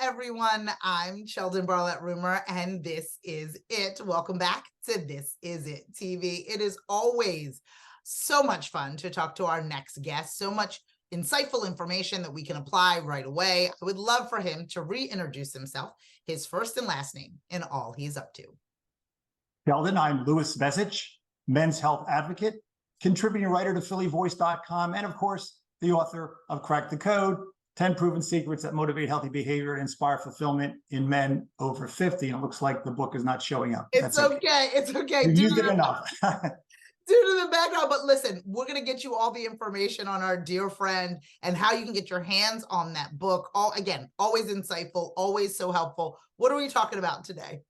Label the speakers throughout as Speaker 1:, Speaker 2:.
Speaker 1: everyone. I'm Sheldon Barlett-Rumer, and this is it. Welcome back to This Is It TV. It is always so much fun to talk to our next guest, so much insightful information that we can apply right away. I would love for him to reintroduce himself, his first and last name, and all he's up to.
Speaker 2: Sheldon, I'm Bezich, men's health advocate, contributing writer to phillyvoice.com, and of course, the author of Crack the Code, 10 proven secrets that motivate healthy behavior and inspire fulfillment in men over 50. And it looks like the book is not showing up.
Speaker 1: It's okay. It's okay.
Speaker 2: You used it enough.
Speaker 1: Due to the background, but listen, we're going to get you all the information on our dear friend and how you can get your hands on that book. Again, always insightful, always so helpful. What are we talking about today?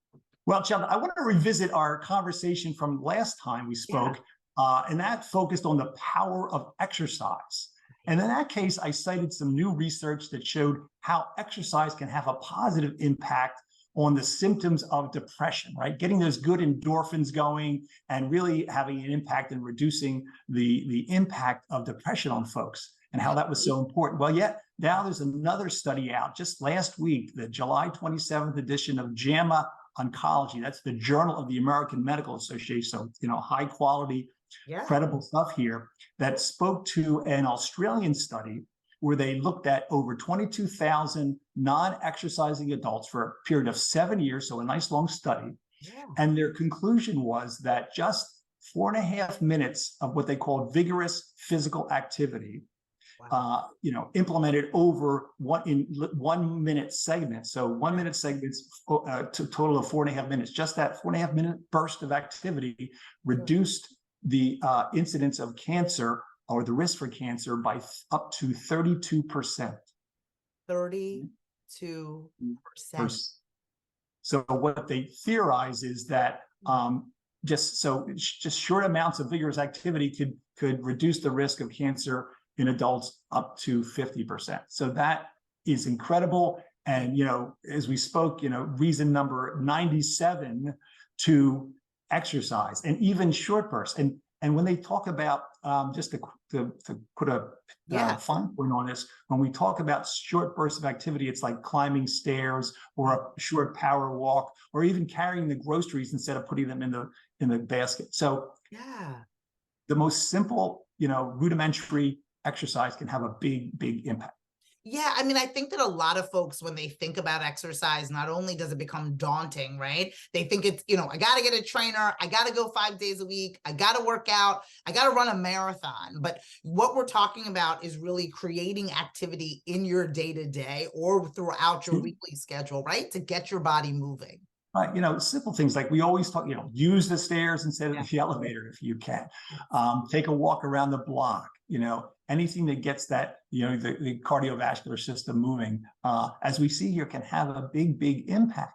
Speaker 2: Well, Sheldon, I want to revisit our conversation from last time we spoke, and that focused on the power of exercise. And in that case, I cited some new research that showed how exercise can have a positive impact on the symptoms of depression, right? Getting those good endorphins going and really having an impact in reducing the impact of depression on folks, and how that was so important. Well, yet now there's another study out just last week, the July 27th edition of JAMA Oncology. That's the Journal of the American Medical Association. So, high quality, credible stuff here, that spoke to an Australian study where they looked at over 22,000 non-exercising adults for a period of 7 years, so a nice long study. And their conclusion was that just 4.5 minutes of what they called vigorous physical activity, implemented over 1 minute segments. So 1 minute segments to total of 4.5 minutes. Just that 4.5 minute burst of activity reduced the incidence of cancer, or the risk for cancer, by up to 32%. 32%. So what they theorize is that just short amounts of vigorous activity could reduce the risk of cancer in adults up to 50%. So that is incredible. And, as we spoke, reason number 97 to exercise, and even short bursts. And when they talk about, just to put a fine point on this, when we talk about short bursts of activity, it's like climbing stairs or a short power walk, or even carrying the groceries instead of putting them in the basket. So the most simple, rudimentary exercise can have a big impact.
Speaker 1: Yeah, I mean, I think that a lot of folks, when they think about exercise, not only does it become daunting, right? They think it's, I got to get a trainer, I got to go 5 days a week, I got to work out, I got to run a marathon. But what we're talking about is really creating activity in your day-to-day or throughout your weekly schedule, right? To get your body moving.
Speaker 2: Right, simple things like we always talk, use the stairs instead of the elevator if you can. Take a walk around the block, anything that gets that, the cardiovascular system moving, as we see here, can have a big impact.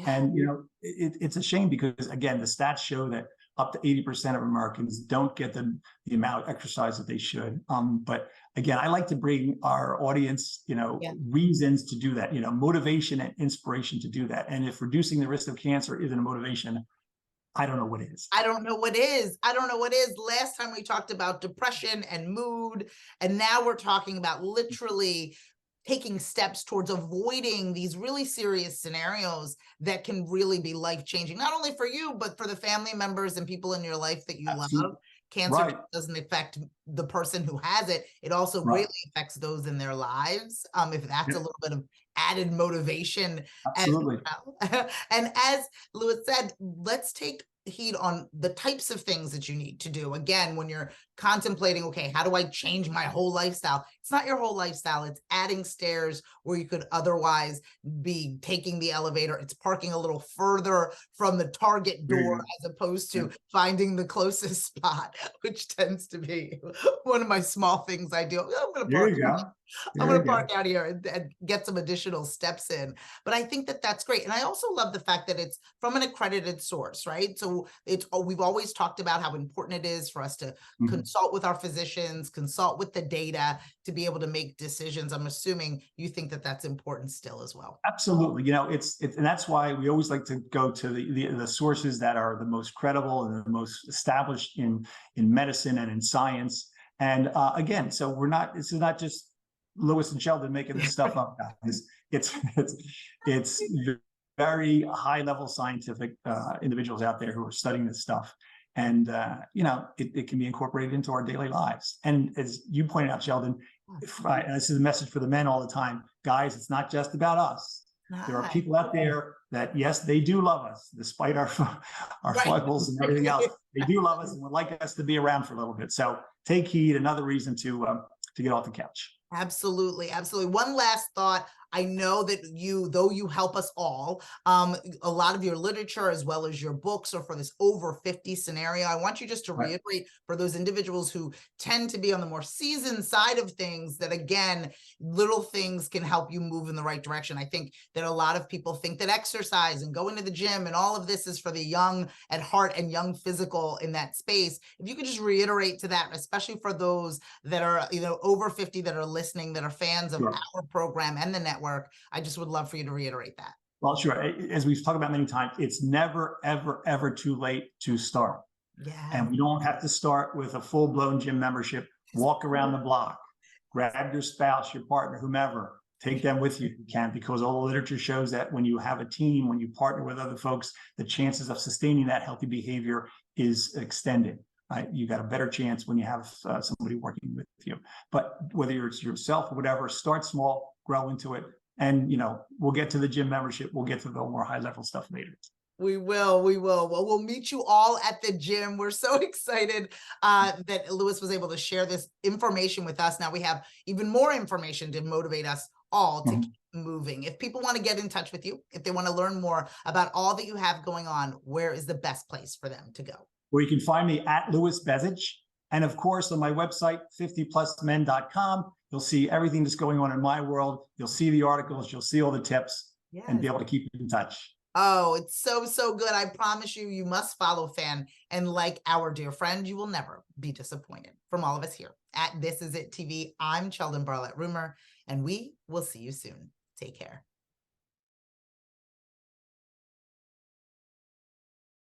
Speaker 2: And, it's a shame because, again, the stats show that up to 80% of Americans don't get the amount of exercise that they should. But again, I like to bring our audience, reasons to do that, motivation and inspiration to do that. And if reducing the risk of cancer isn't a motivation, I don't know what is.
Speaker 1: I don't know what is. I don't know what is. Last time we talked about depression and mood, and now we're talking about literally taking steps towards avoiding these really serious scenarios that can really be life-changing, not only for you, but for the family members and people in your life that you love. Cancer doesn't affect the person who has it. It also greatly affects those in their lives. If that's a little bit of added motivation.
Speaker 2: Absolutely.
Speaker 1: And as Lewis said, let's take heed on the types of things that you need to do. Again, when you're contemplating, okay, how do I change my whole lifestyle? It's not your whole lifestyle. It's adding stairs where you could otherwise be taking the elevator. It's parking a little further from the Target door as opposed to finding the closest spot, which tends to be one of my small things I do. I'm going to park out here and get some additional steps in. But I think that that's great. And I also love the fact that it's from an accredited source, right? So we've always talked about how important it is for us to consult with our physicians, consult with the data to be able to make decisions. I'm assuming you think that that's important still as well.
Speaker 2: Absolutely. And that's why we always like to go to the sources that are the most credible and the most established in medicine and in science. And again, so this is not just Lewis and Sheldon making this stuff up, guys. It's very high level scientific individuals out there who are studying this stuff. And, it can be incorporated into our daily lives. And as you pointed out, Sheldon, and this is a message for the men all the time, guys, it's not just about us. There are people out there that, yes, they do love us, despite our foibles and everything else. They do love us and would like us to be around for a little bit. So take heed. Another reason to get off the couch.
Speaker 1: Absolutely. Absolutely. One last thought. I know that though you help us all, a lot of your literature as well as your books are for this over 50 scenario. I want you just to reiterate for those individuals who tend to be on the more seasoned side of things that, again, little things can help you move in the right direction. I think that a lot of people think that exercise and going to the gym and all of this is for the young at heart and young physical in that space. If you could just reiterate to that, especially for those that are, over 50 that are listening, that are fans of our program and the network, I just would love for you to reiterate that.
Speaker 2: Well, sure. As we've talked about many times, it's never, ever, ever too late to start.
Speaker 1: Yeah.
Speaker 2: And we don't have to start with a full-blown gym membership. Walk around the block, grab your spouse, your partner, whomever, take them with you if you can, because all the literature shows that when you have a team, when you partner with other folks, the chances of sustaining that healthy behavior is extended. Right? You got a better chance when you have somebody working with you. But whether it's yourself or whatever, start small, grow into it. And, we'll get to the gym membership. We'll get to the more high level stuff later.
Speaker 1: We will. Well, we'll meet you all at the gym. We're so excited that Lewis was able to share this information with us. Now we have even more information to motivate us all to keep moving. If people want to get in touch with you, if they want to learn more about all that you have going on, where is the best place for them to go?
Speaker 2: Well, you can find me at Lewis Bezich. And of course, on my website, 50plusmen.com, you'll see everything that's going on in my world. You'll see the articles, you'll see all the tips, and be able to keep in touch.
Speaker 1: Oh, it's so, so good. I promise you, you must follow Fan. And like our dear friend, you will never be disappointed. From all of us here at This Is It TV, I'm Sheldon Barlett Rumor, and we will see you soon. Take care.